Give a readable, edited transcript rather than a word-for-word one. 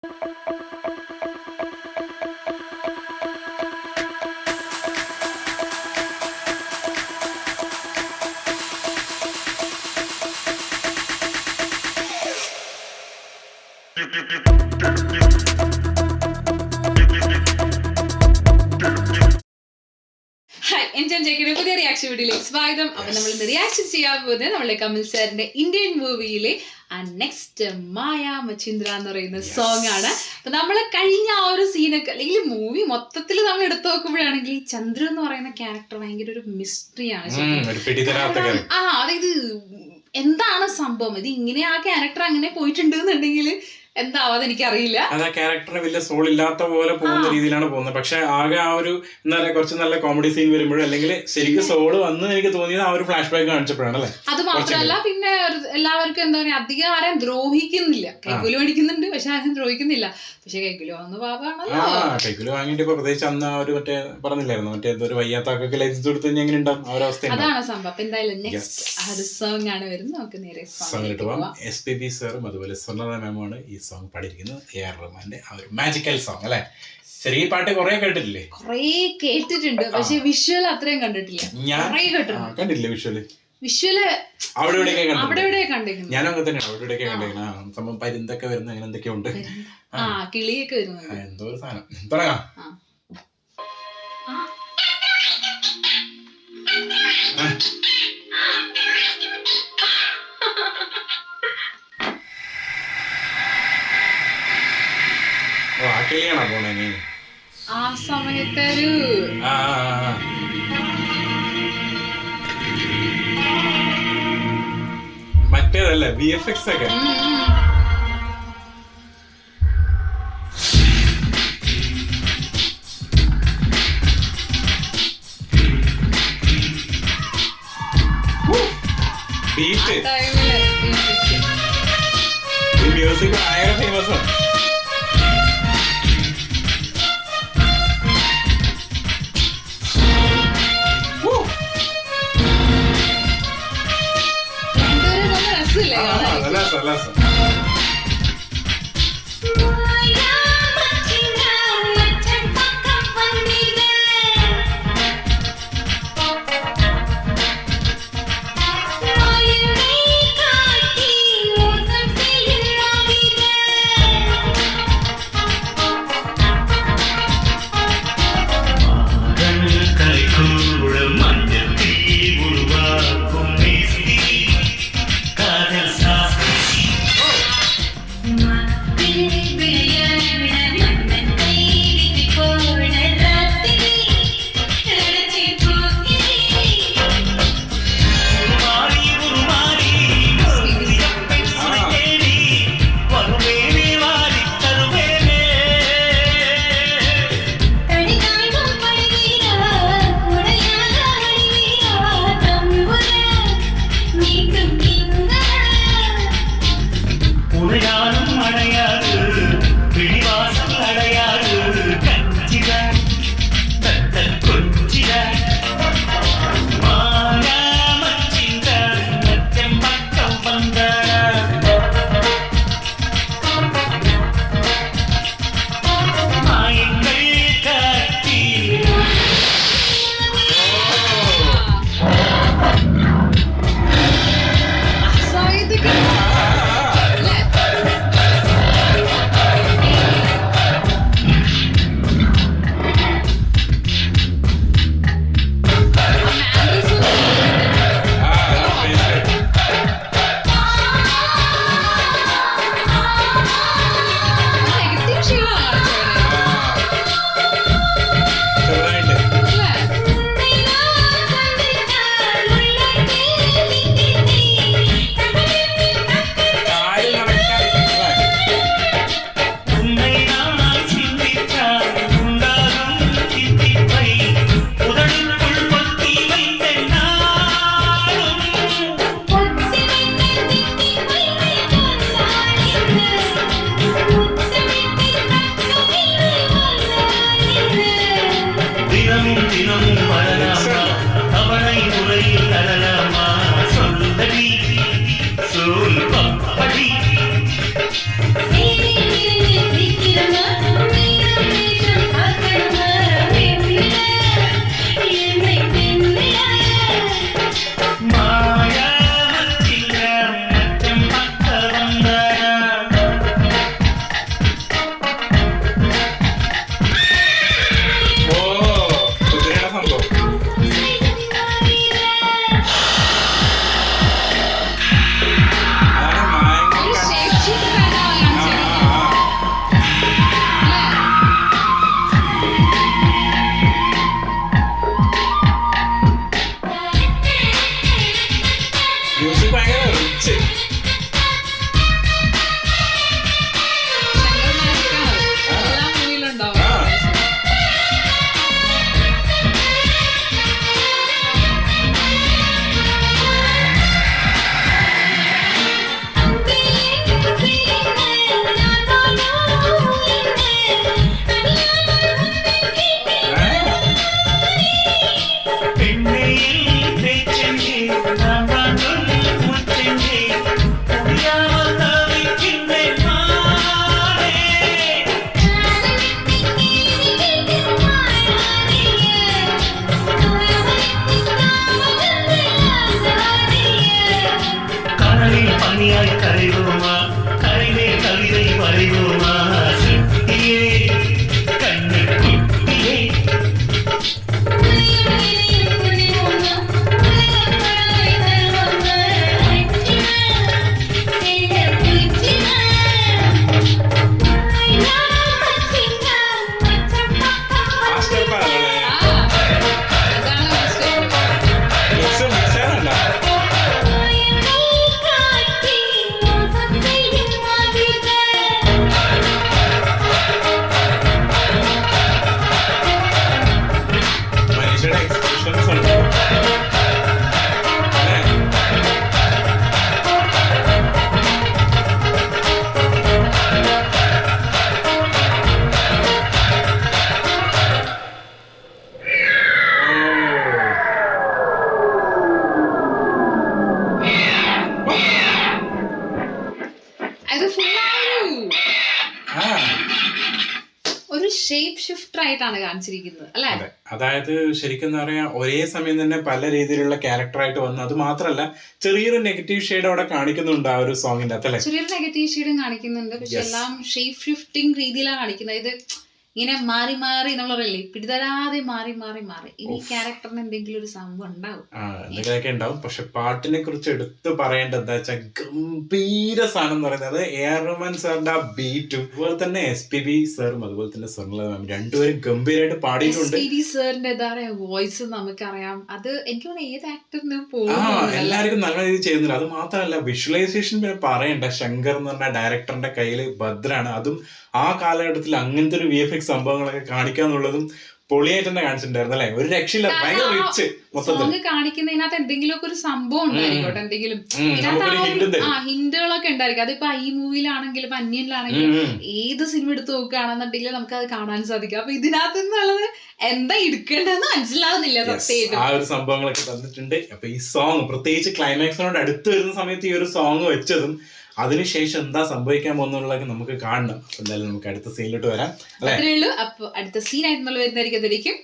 പുതിയ റിയാക്ഷൻ വീഡിയോയിലേക്ക് സ്വാഗതം. അപ്പൊ നമ്മൾ ഇന്ന് റിയാക്ഷൻ ചെയ്യാൻ പോകുന്നത് നമ്മളെ കമൽ സാറിന്റെ ഇന്ത്യൻ മൂവിയിലെ നെക്സ്റ്റ് മായ മച്ചീന്ദ്ര എന്ന് പറയുന്ന സോങ് ആണ്. അപ്പൊ നമ്മള് കഴിഞ്ഞ ആ ഒരു സീനൊക്കെ അല്ലെങ്കിൽ മൂവി മൊത്തത്തിൽ നമ്മൾ എടുത്തു നോക്കുമ്പോഴാണെങ്കിൽ ചന്ദ്രു എന്ന് പറയുന്ന ക്യാരക്ടർ ഭയങ്കര ഒരു മിസ്റ്ററിയാണ്. അതായത് എന്താണ് സംഭവം, ഇത് ഇങ്ങനെ ആ ക്യാരക്ടർ അങ്ങനെ പോയിട്ടുണ്ട് എന്നുണ്ടെങ്കിൽ എന്താവാതെ എനിക്കറിയില്ല. അത് ആ ക്യാരക്ടറിന് വലിയ സോൾ ഇല്ലാത്ത പോലെ പോകുന്ന രീതിയിലാണ് പോകുന്നത്. പക്ഷെ ആകെ ആ ഒരു എന്താ പറയാ കുറച്ച് നല്ല കോമഡി സീൻ വരുമ്പോഴും അല്ലെങ്കിൽ ശരിക്കും സോള് വന്ന് എനിക്ക് തോന്നിയത് ആ ഒരു ഫ്ലാഷ് ബാക്ക് കാണിച്ചപ്പോഴാണ് അല്ലേ. അത് മാത്രമല്ല പിന്നെ എല്ലാവർക്കും എന്താ പറയാ അധികം ആരെയും ദ്രോഹിക്കുന്നില്ല. കൈക്കൂലി മേടിക്കുന്നുണ്ട് പക്ഷെ ആരും ദ്രോഹിക്കുന്നില്ല. പക്ഷെ കൈക്കൂലി വാങ്ങുന്ന പാപാണല്ലോ. കൈക്കൂലി വാങ്ങിയിട്ട് ഇപ്പൊ പ്രത്യേകിച്ച് അന്ന് ആ ഒരു മറ്റേ പറഞ്ഞില്ലായിരുന്നു മറ്റേ ഒരു വയ്യാത്താക്കൊക്കെ ലൈസൻസ് കൊടുത്ത് കഴിഞ്ഞാൽ എങ്ങനെ ഉണ്ടാവും ആ ഒരു അവസ്ഥ. അതാണ് സംഭവം. അപ്പൊ എന്തായാലും നെക്സ്റ്റ് ആ ഒരു സോങ് ആണ് വരുന്നത്. നമുക്ക് നേരെ സോങ്ങിട്ട് പോവാം. SPB സാറും അതുപോലെ സ്വർണ്ണ മാമുമാണ് ഈ സോങ് പാടിയിരിക്കുന്നത്. AR റഹ്മാന്റെ ആ ഒരു മാജിക്കൽ സോങ് അല്ലെ. ശരി, ഈ പാട്ട് കൊറേ കേട്ടിട്ടില്ലേ? കൊറേ കേട്ടിട്ടുണ്ട് പക്ഷെ വിഷ്വൽ അത്രയും കണ്ടിട്ടില്ല. കണ്ടിട്ടില്ലേ വിഷ്വല്? വിഷ്വല് അവിടെ കണ്ടിരിക്കുന്നു. ഞാനും അങ്ങനെ തന്നെയാണ് അവിടെ ഇവിടെയൊക്കെ കണ്ടിരിക്കുന്നത്. സംഭവം പരുന്തൊക്കെ വരുന്ന അങ്ങനെ എന്തൊക്കെയോ ഉണ്ട്, കിളിയൊക്കെ വരുന്നത് എന്തോ ഒരു സാധനം. തുടങ്ങാം. ആ കിളിയാണോ പോണേ നീ? ആ സമയത്തൊരു മറ്റേതല്ലേ VFX ഒക്കെ. ബീറ്റ് മ്യൂസിക് ഭയങ്കര ഫേമസ് ആണ്. ഷേപ്പ് ഷിഫ്റ്റർ ആയിട്ടാണ് കാണിച്ചിരിക്കുന്നത് അല്ലെ? അതെ, അതായത് ശരിക്കും എന്താ പറയാ, ഒരേ സമയം തന്നെ പല രീതിയിലുള്ള ക്യാരക്ടറായിട്ട് വന്നു. അത് മാത്രമല്ല ചെറിയൊരു നെഗറ്റീവ് ഷെയ്ഡ് അവിടെ കാണിക്കുന്നുണ്ട് ആ ഒരു സോങ്ങിന്റെ അകത്ത് അല്ലെ? ചെറിയൊരു നെഗറ്റീവ് ഷെയ്ഡും കാണിക്കുന്നുണ്ട്. പക്ഷെ എല്ലാം ഷേപ്പ് ഷിഫ്റ്റിംഗ് രീതിയിലാണ് കാണിക്കുന്നത്. ഇത് ഇങ്ങനെ മാറി മാറി നമ്മൾ പറയില്ലേ, പിടിതരാതെ മാറി മാറി മാറി. ഇനി ക്യാരക്ടറിന് എന്തെങ്കിലും ഒരു സംഭവം ഉണ്ടാവും, എന്തെങ്കിലുമൊക്കെ ഉണ്ടാവും. പക്ഷെ പാട്ടിനെ കുറിച്ച് എടുത്ത് പറയേണ്ടത് എന്താ വെച്ചാൽ ഗംഭീര സാധനം എന്ന് പറയുന്നത് എ.ആർ. റഹ്മാൻ സാറിന്റെ ആ ബീറ്റും അതുപോലെ തന്നെ SPB സാറും അതുപോലെ തന്നെ സ്വർണ്ണലത മാം രണ്ടുപേരും ഗംഭീരമായിട്ട് പാടിയിട്ടുണ്ട്. സാറിന്റെ എന്താ പറയാ വോയിസ് നമുക്കറിയാം. അത് എനിക്ക് തോന്നുന്നു ഏത് ആക്ടറിനും എല്ലാവർക്കും നല്ല രീതിയിൽ ചെയ്യുന്നില്ല. അത് മാത്രമല്ല വിഷ്വലൈസേഷൻ പിന്നെ പറയണ്ട. ശങ്കർ എന്ന് പറഞ്ഞ ഡയറക്ടറിന്റെ കയ്യിൽ ഭദ്രാണ്. അതും ആ കാലഘട്ടത്തിൽ അങ്ങനത്തെ ഒരു VFX സംഭവങ്ങളൊക്കെ കാണിക്കാന്നുള്ളതും പൊളിയായിട്ട് തന്നെ കാണിച്ചിട്ടുണ്ടായിരുന്നു അല്ലെ? ഒരു രക്ഷയില്ല, ഭയങ്കര റിച്ച്. മൊത്തത്തിൽ കാണിക്കുന്നതിനകത്ത് എന്തെങ്കിലുമൊക്കെ ഒരു സംഭവം ഉണ്ടായിരിക്കോട്ടെ, എന്തെങ്കിലും ഹിന്റുകളൊക്കെ ഉണ്ടായിരിക്കും. അതിപ്പോ ഈ മൂവിയിലാണെങ്കിലും അന്യനിലാണെങ്കിലും ഏത് സിനിമ എടുത്ത് നോക്കുകയാണെന്നുണ്ടെങ്കിൽ നമുക്ക് അത് കാണാൻ സാധിക്കും. അപ്പൊ ഇതിനകത്ത് നിന്നുള്ളത് എന്താ എടുക്കേണ്ടതെന്ന് മനസ്സിലാവുന്നില്ല സത്യമായിട്ട്. ആ ഒരു സംഭവങ്ങളൊക്കെ തന്നിട്ടുണ്ട്. അപ്പൊ ഈ സോങ് പ്രത്യേകിച്ച് ക്ലൈമാക്സിനോട് അടുത്ത് വരുന്ന സമയത്ത് ഈ ഒരു സോങ് വെച്ചതും അതിനുശേഷം എന്താ സംഭവിക്കാൻ പോകുന്നുള്ളതൊക്കെ നമുക്ക് കാണണം. എന്തായാലും നമുക്ക് അടുത്ത സീനിലോട്ട് വരാം അല്ലേ? അത്രേ ഉള്ളൂ. അപ്പൊ അടുത്ത സീനായിട്ട് നമ്മൾ വരുന്നതായിരിക്കും.